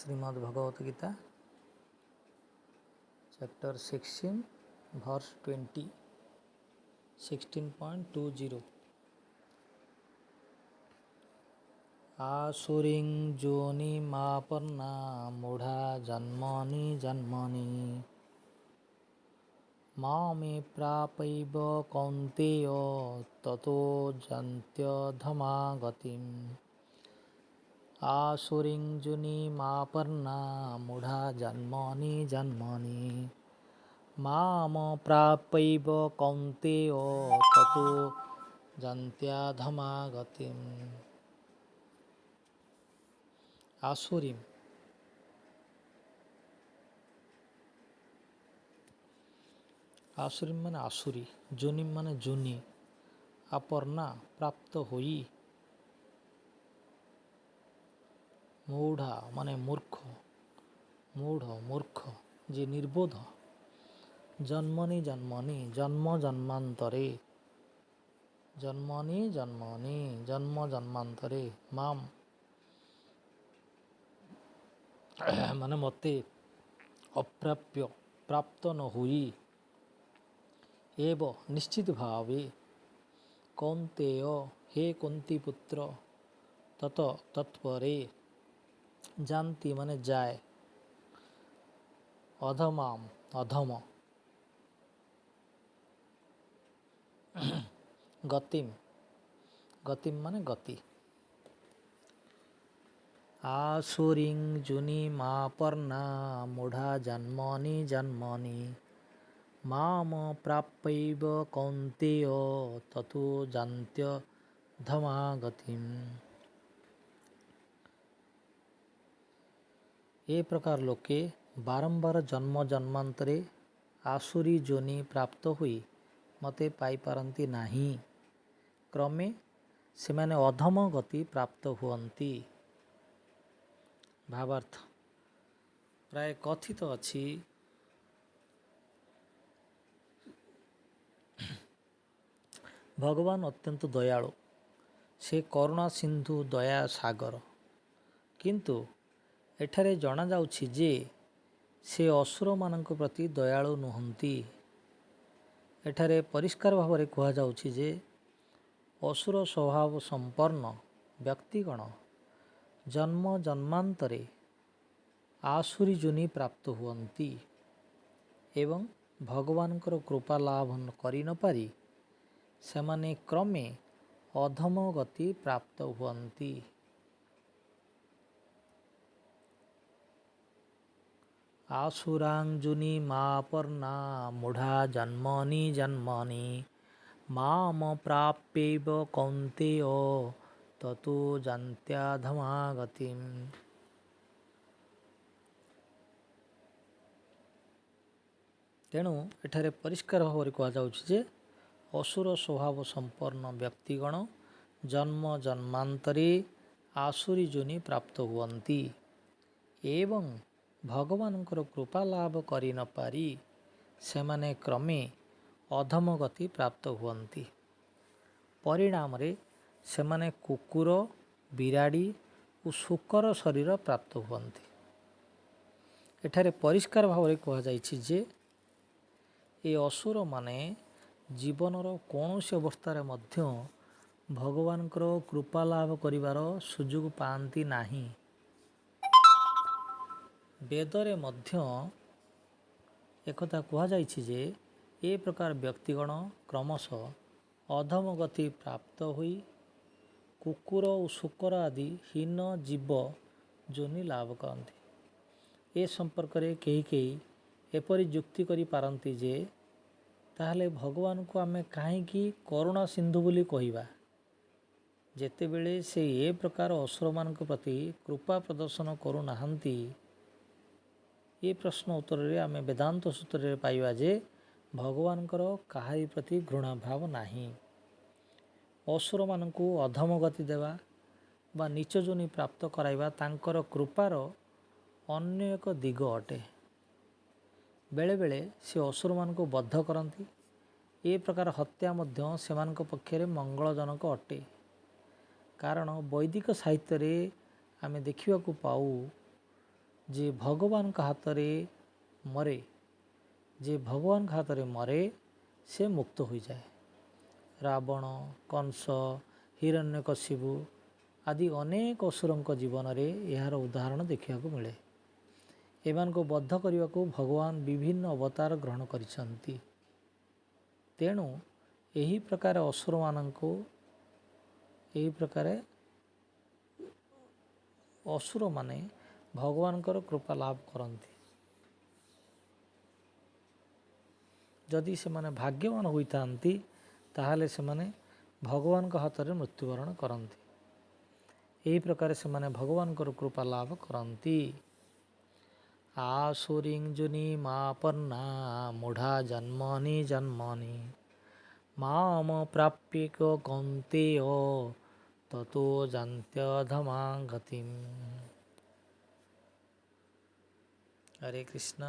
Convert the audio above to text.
Shrimad Bhagavad Gita chapter 16 verse 20 16.20 आसुरीं जोनिमापन्ना मूढ़ा जन्मनि जन्मनि मामे प्रापैव कौन्तेय ततो जन्त्यधमागतिम् आसुरीं जोनिमापन्ना मूढ़ा जन्मनि जन्मनि माम प्रापैव कौन्तेय ततो जन्त्यधमागतिम् आसुरीं आसुरी माने आसुरी, जोनि माने जोनि, अपरना प्राप्त होई, मूढ़ा माने मूर्ख, मूढ़ मूर्ख जे निर्बोध, जन्मनि जन्मनि जन्म जन्मांतरे, जन्मनि जन्मनि जन्म जन्मांतरे माम माने मते अप्राप्य प्राप्त न हुई एव निश्चित भावे कौन्तेय हे कुंती पुत्र तत तत्परे जानती माने जाए अधमाम अधम गतिम गतिम माने गति आसुरीं जोनिमापन्ना मूढ़ा जन्मनि जन्मनि माम प्राप्यैव कौन्तेय ततो जन्त्यधमागतिम्। ए प्रकार लोके बारंबार जन्म जन्मांतरे आसुरी जोनि प्राप्त हुई मते पाई पारंती नाही, क्रमे सेमाने अधम गति प्राप्त हुअन्ति। भावार्थ प्राय कथित अछि भगवान अत्यंत दयालु, से करुणा सिंधु दया सागर, किंतु एठारे जना जाउछि जे से असुर मानक प्रति दयालु नुहंती। एठारे परिष्कार भाव कह जाउछि जे असुर स्वभाव संपन्न व्यक्तिगण जन्म जन्मांतरे आसुरी जोनि प्राप्त हुअन्ति एवं भगवानकर कृपा लाभ करि न पारि सेमाने क्रमे अधम गति प्राप्त हुअन्ति। आसुरां जोनिमापन्ना मूढ़ा जन्मनि जन्मनि माम प्राप्यैव कौन्तेय ततो जन्त्यधमागतिम्। तेणु एठारे परिष्कार भाव कह जाउछि जे असुर स्वभाव संपन्न व्यक्तिगण जन्म जन्मांतरे आसुरी जोनि प्राप्त हुअन्ति एवं भगवानଙ୍କର कृपा लाभ करि न पारि सेमाने क्रमे अधम गति प्राप्त हुअन्ति। परिणाम रे सेमाने कुकुर बिराड़ी और शुकर शरीर प्राप्त हुअन्ति। एठारे परिष्कार भाव कह जाइछि जे ए असुर माने जीवनर कौनसी अवस्था मध्य भगवानकर कृपा लाभ करिवार सुযোଗ पाती नाही। वेदरे मध्य एकथा कह जाइछि जे ए प्रकार व्यक्तिगण क्रमशः अधम गति प्राप्त होई कुकुर और शुकर आदि हीन जीव जोनि लाभ करती। ए संपर्क रे कही एपरी युक्ति करि पारंती जे ताहले भगवान को आमे काहेकि करुणा सिंधु बोली कहिबा जेतेबेले से ए प्रकार असुर मानक प्रति कृपा प्रदर्शन करू नाहंती। ये प्रश्न उत्तर रे आमे वेदांत सूत्र रे पाइबा जे भगवानकर काहारी प्रति घृणा भाव नाही। असुर मानकु अधम गति देवा बा नीच जोनि प्राप्त कराइबा तांकर कृपार अन्य एक दिग अटे। बेले बेले से असुर मानकु बद्ध करती। ए प्रकार हत्या मध्य सेमानक पक्षरे मंगलजनक अटे, कारण वैदिक साहित्य रे आमे देखिबा को पाऊ ଯେ ଭଗବାନଙ୍କ ହାତରେ ମରେ, ଯେ ଭଗବାନଙ୍କ ହାତରେ ମରେ ସେ ମୁକ୍ତ ହୋଇଯାଏ। ରାବଣ, କଂସ, ହିରଣ୍ୟକଶିପୁ ଆଦି ଅନେକ ଅସୁରଙ୍କ ଜୀବନରେ ଏହାର ଉଦାହରଣ ଦେଖିବାକୁ ମିଳେ। ଏମାନଙ୍କୁ ବଦ୍ଧ କରିବାକୁ ଭଗବାନ ବିଭିନ୍ନ ଅବତାର ଗ୍ରହଣ କରିଛନ୍ତି। ତେଣୁ ଏହି ପ୍ରକାର ଅସୁରମାନେ ଭଗବାନଙ୍କର କୃପା ଲାଭ କରନ୍ତି। ଯଦି ସେମାନେ ଭାଗ୍ୟବାନ ହୋଇଥାନ୍ତି ତାହେଲେ ସେମାନେ ଭଗବାନଙ୍କ ହାତରେ ମୃତ୍ୟୁବରଣ କରନ୍ତି। ଏହି ପ୍ରକାର ସେମାନେ ଭଗବାନଙ୍କର କୃପା ଲାଭ କରନ୍ତି। ଆସୁରିଂ ଜୁନି ମାପନ୍ନା ମୁଢ଼ା ଜନ୍ମନି ଜନ୍ମନି ମାମ ପ୍ରାପ୍ୟେକ କୌନ୍ତେୟ ତतो ଯାନ୍ତ୍ୟଧମାଂ ଗତିମ୍। ହରେ କୃଷ୍ଣ।